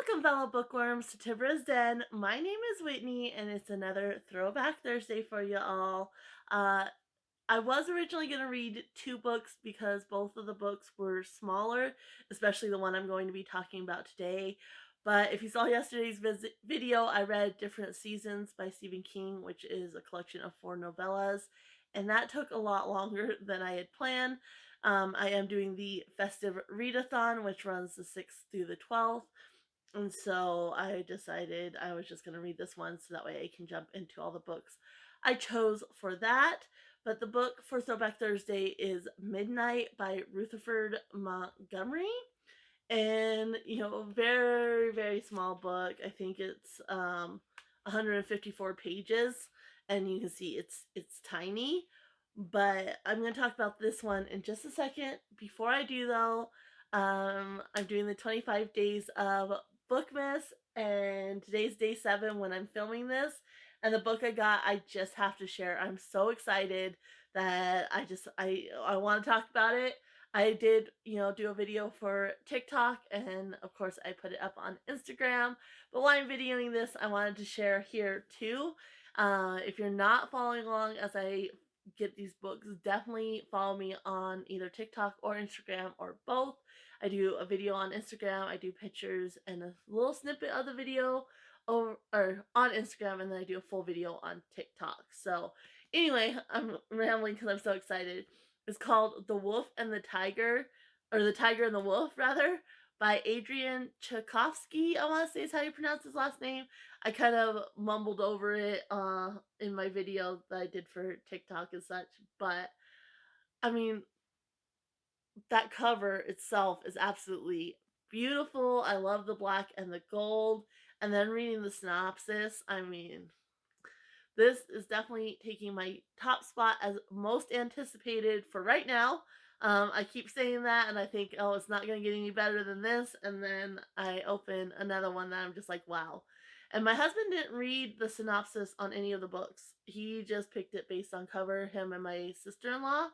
Welcome, fellow bookworms, to Tibra's Den. My name is Whitney, and it's another Throwback Thursday for you all. Uh, I was originally going to read two books because both of the books were smaller, especially the one I'm going to be talking about today. But if you saw yesterday's video, I read Different Seasons by Stephen King, which is a collection of 4 novellas, and that took a lot longer than I had planned. I am doing the Festive Readathon, which runs the 6th through the 12th. And so I decided I was just going to read this one so that way I can jump into all the books I chose for that. But the book for Throwback Thursday is Midnight by Rutherford Montgomery. And, very, very small book. I think it's 154 pages. And you can see it's tiny. But I'm going to talk about this one in just a second. Before I do, though, I'm doing the 25 days of Bookmas, and today's day 7 when I'm filming this. And the book I got, I just have to share. I'm so excited that I want to talk about it. I did, do a video for TikTok, and of course I put it up on Instagram. But while I'm videoing this, I wanted to share here too. If you're not following along as I get these books, definitely follow me on either TikTok or Instagram or both. I do a video on Instagram, I do pictures and a little snippet of the video or on Instagram, and then I do a full video on TikTok. So anyway, I'm rambling because I'm so excited. It's called The Wolf and the Tiger, or The Tiger and the Wolf, rather, by Adrian Tchaikovsky. I want to say is how you pronounce his last name. I kind of mumbled over it in my video that I did for TikTok and such, but I mean, that cover itself is absolutely beautiful. I love the black and the gold. And then reading the synopsis, I mean, this is definitely taking my top spot as most anticipated for right now. I keep saying that, and I think, oh, it's not going to get any better than this. And then I open another one that I'm just like, wow. And my husband didn't read the synopsis on any of the books. He just picked it based on cover, him and my sister-in-law.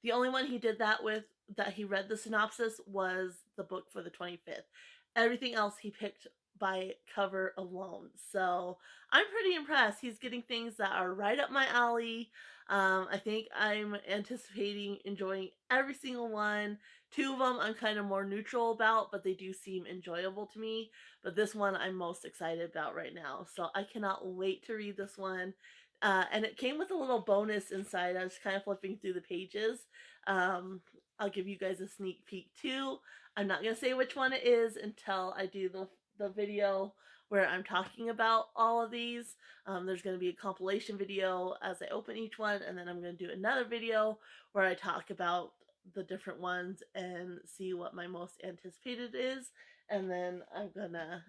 The only one he did that with that he read the synopsis was the book for the 25th. Everything else he picked by cover alone. So I'm pretty impressed. He's getting things that are right up my alley. I think I'm anticipating enjoying every single one. Two of them I'm kind of more neutral about, but they do seem enjoyable to me. But this one I'm most excited about right now. So I cannot wait to read this one. And it came with a little bonus inside. I was kind of flipping through the pages. I'll give you guys a sneak peek too. I'm not going to say which one it is until I do the video where I'm talking about all of these. There's going to be a compilation video as I open each one, and then I'm going to do another video where I talk about the different ones and see what my most anticipated is. And then I'm going to,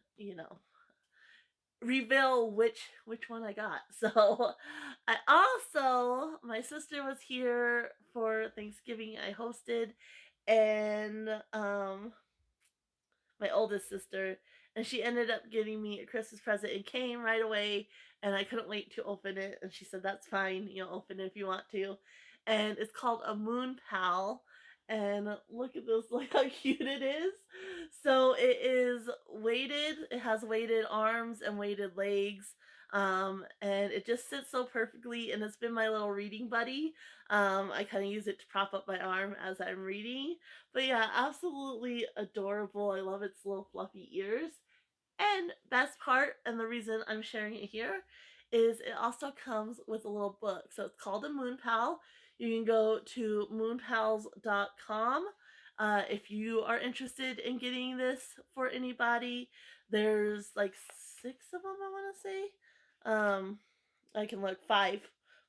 reveal which one I got. So I also my sister was here for Thanksgiving. I hosted, and my oldest sister, and she ended up getting me a Christmas present. It came right away, and I couldn't wait to open it. And she said, "That's fine. Open it if you want to." And it's called a Moon Pal. And look at this, look how cute it is. So it is weighted. It has weighted arms and weighted legs. And it just sits so perfectly, and it's been my little reading buddy. I kind of use it to prop up my arm as I'm reading. But yeah, absolutely adorable. I love its little fluffy ears. And best part, and the reason I'm sharing it here, is it also comes with a little book. So it's called a Moon Pal. You can go to moonpals.com. If you are interested in getting this for anybody, there's like 6 of them, I want to say. I can look, five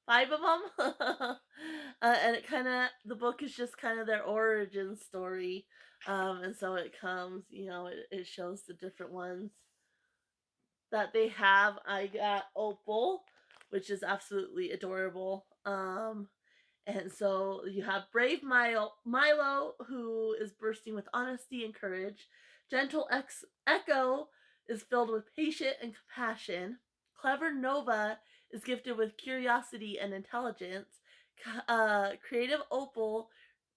of them. And the book is just kind of their origin story. And so it comes, it shows the different ones that they have. I got Opal, which is absolutely adorable. And so you have brave Milo, who is bursting with honesty and courage. Gentle Echo is filled with patience and compassion. Clever Nova is gifted with curiosity and intelligence. Creative Opal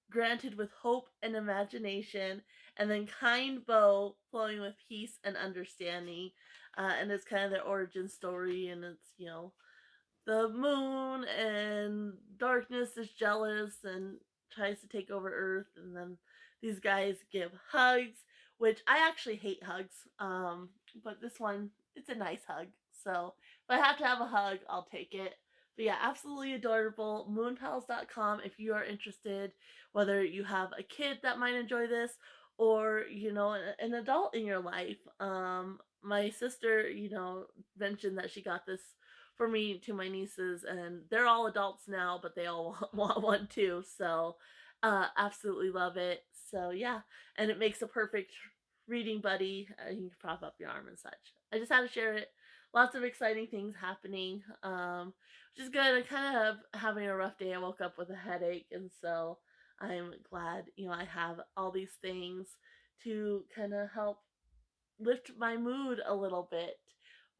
granted with hope and imagination. and then kind bow flowing with peace and understanding. And it's kind of their origin story, and it's, the moon and darkness is jealous and tries to take over Earth, and then these guys give hugs, which I actually hate hugs. But this one, it's a nice hug. So if I have to have a hug, I'll take it. But yeah, absolutely adorable. Moonpals.com if you are interested, whether you have a kid that might enjoy this or, an adult in your life. My sister, mentioned that she got this for me to my nieces, and they're all adults now, but they all want one too. So, absolutely love it. So yeah, and it makes a perfect reading buddy. You can prop up your arm and such. I just had to share it. Lots of exciting things happening, which is good. I kind of having a rough day. I woke up with a headache, and so I'm glad I have all these things to kind of help lift my mood a little bit.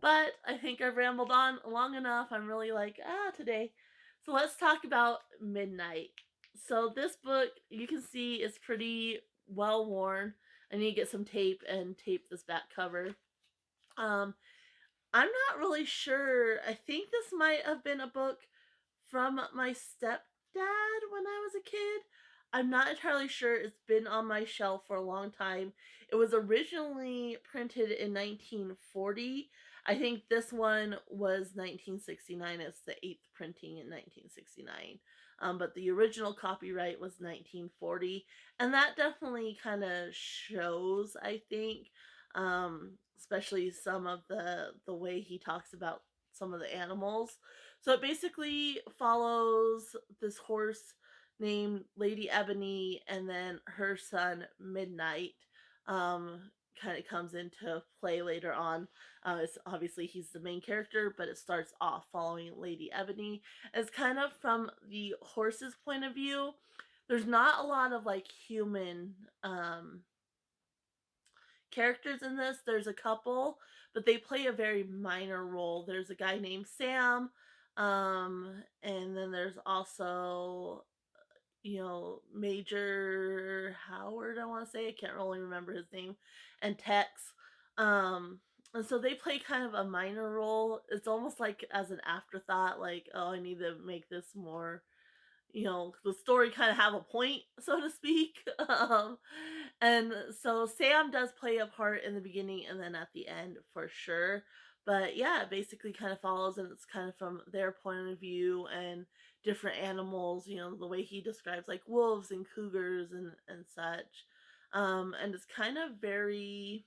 But I think I've rambled on long enough. I'm really like, today. So let's talk about Midnight. So this book, you can see, is pretty well worn. I need to get some tape and tape this back cover. Um, I'm not really sure. I think this might have been a book from my stepdad when I was a kid. I'm not entirely sure. It's been on my shelf for a long time. It was originally printed in 1940. I think this one was 1969. It's the eighth printing in 1969. But the original copyright was 1940. And that definitely kind of shows, I think, especially some of the way he talks about some of the animals. So it basically follows this horse named Lady Ebony and then her son Midnight. Um, Kind of comes into play later on. It's obviously he's the main character, but it starts off following Lady Ebony. It's kind of from the horse's point of view. There's not a lot of like human characters in this. There's a couple, but they play a very minor role. There's a guy named Sam, and then there's also, Major Howard, I want to say. I can't really remember his name, and Tex. Um, and so they play kind of a minor role. It's almost like as an afterthought, like, oh, I need to make this more, the story kind of have a point, so to speak. And so Sam does play a part in the beginning and then at the end for sure. But yeah, it basically kind of follows, and it's kind of from their point of view and different animals, the way he describes like wolves and cougars and such. And it's kind of very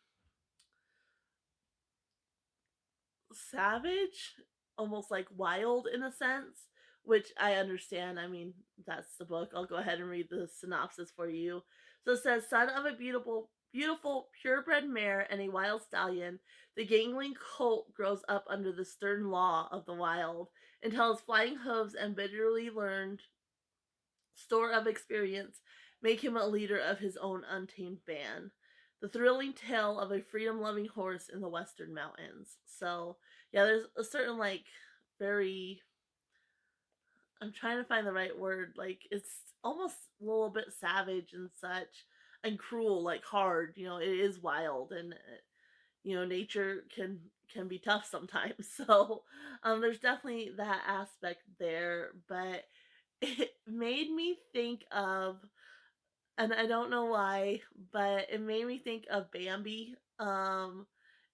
savage, almost like wild in a sense, which I understand. I mean, that's the book. I'll go ahead and read the synopsis for you. So it says, son of a beautiful purebred mare and a wild stallion, the gangling colt grows up under the stern law of the wild until his flying hooves and bitterly learned store of experience make him a leader of his own untamed band. The thrilling tale of a freedom loving horse in the Western Mountains. So, yeah, there's a certain, like, very. I'm trying to find the right word. Like, it's almost a little bit savage and such, and cruel, like hard. It is wild, and nature can be tough sometimes. So, there's definitely that aspect there, but it made me think of, and I don't know why, but it made me think of Bambi.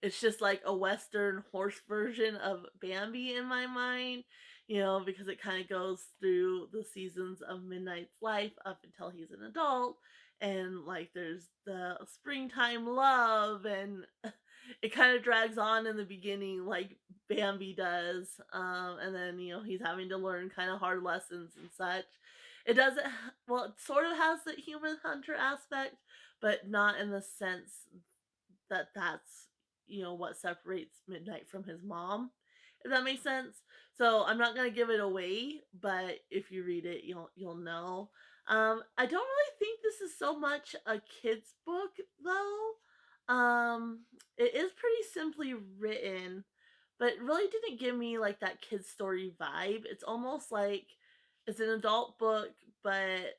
It's just like a Western horse version of Bambi in my mind, because it kind of goes through the seasons of Midnight's life up until he's an adult. And like there's the springtime love, and it kind of drags on in the beginning, like Bambi does. And then, he's having to learn kind of hard lessons and such. It doesn't, well, it sort of has the human hunter aspect, but not in the sense that that's, what separates Midnight from his mom. If that makes sense. So I'm not gonna give it away, but if you read it, you'll know. I don't really think this is so much a kid's book though. It is pretty simply written, but it really didn't give me like that kid story vibe. It's almost like it's an adult book, but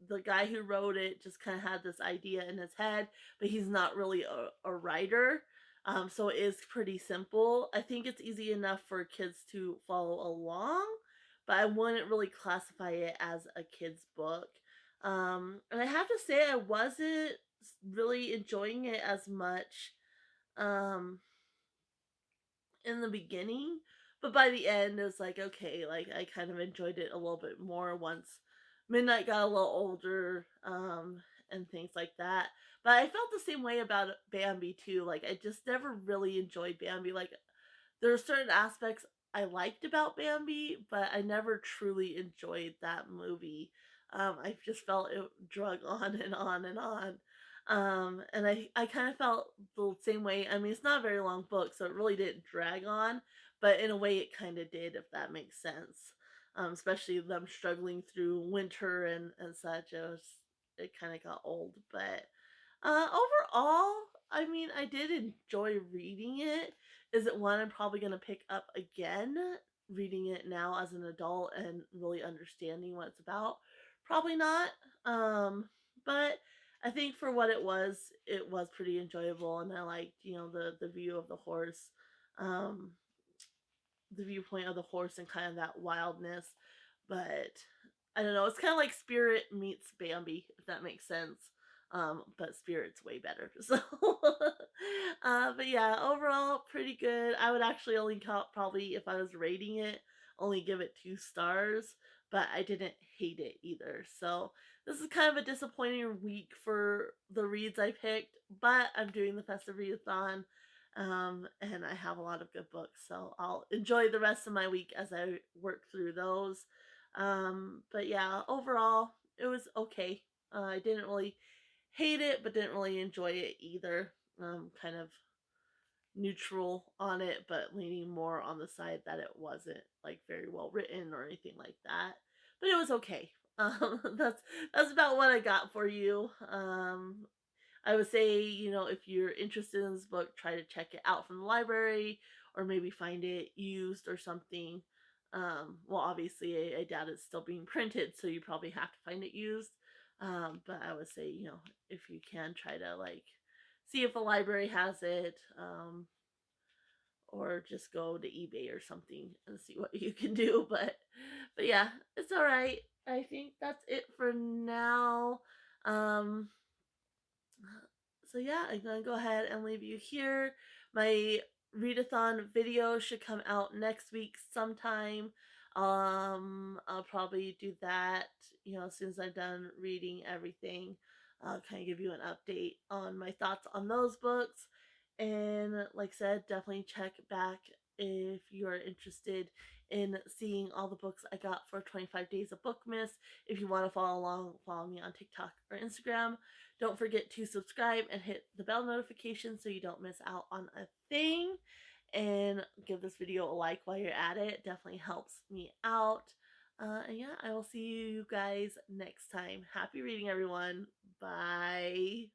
the guy who wrote it just kind of had this idea in his head, but he's not really a writer. So it is pretty simple. I think it's easy enough for kids to follow along, but I wouldn't really classify it as a kid's book. And I have to say, I wasn't really enjoying it as much um, in the beginning, but by the end, it was like, okay, like I kind of enjoyed it a little bit more once Midnight got a little older, and things like that. But I felt the same way about Bambi too. Like I just never really enjoyed Bambi. Like there are certain aspects I liked about Bambi, but I never truly enjoyed that movie. I just felt it drug on and on and on. And I kind of felt the same way. I mean, it's not a very long book, so it really didn't drag on, but in a way it kind of did, if that makes sense. Especially them struggling through winter and such. It kind of got old, but overall, I mean, I did enjoy reading it. Is it one I'm probably going to pick up again, reading it now as an adult and really understanding what it's about? Probably not. But I think for what it was pretty enjoyable, and I liked, the view of the horse, um, the viewpoint of the horse, and kind of that wildness. But I don't know. It's kind of like Spirit meets Bambi, if that makes sense. But Spirit's way better. So, but yeah, overall, pretty good. I would actually only count, probably if I was rating it, only give it 2 stars. But I didn't hate it either. So this is kind of a disappointing week for the reads I picked. But I'm doing the Festive Readathon, and I have a lot of good books, so I'll enjoy the rest of my week as I work through those. But yeah, overall, it was okay. I didn't really hate it, but didn't really enjoy it either. Kind of neutral on it, but leaning more on the side that it wasn't like very well written or anything like that. But it was okay. That's about what I got for you. I would say, if you're interested in this book, try to check it out from the library or maybe find it used or something. Well, obviously, I doubt it's still being printed, so you probably have to find it used. But I would say, if you can, try to like see if a library has it, or just go to eBay or something and see what you can do. But yeah, it's all right. I think that's it for now. Um, so yeah, I'm gonna go ahead and leave you here. My readathon video should come out next week sometime. I'll probably do that, as soon as I'm done reading everything. I'll kind of give you an update on my thoughts on those books. And like I said, definitely check back if you're interested in seeing all the books I got for 25 Days of Bookmas. If you want to follow along, follow me on TikTok or Instagram. Don't forget to subscribe and hit the bell notification so you don't miss out on a thing. And give this video a like while you're at it. Definitely helps me out. And yeah, I will see you guys next time. Happy reading, everyone. Bye.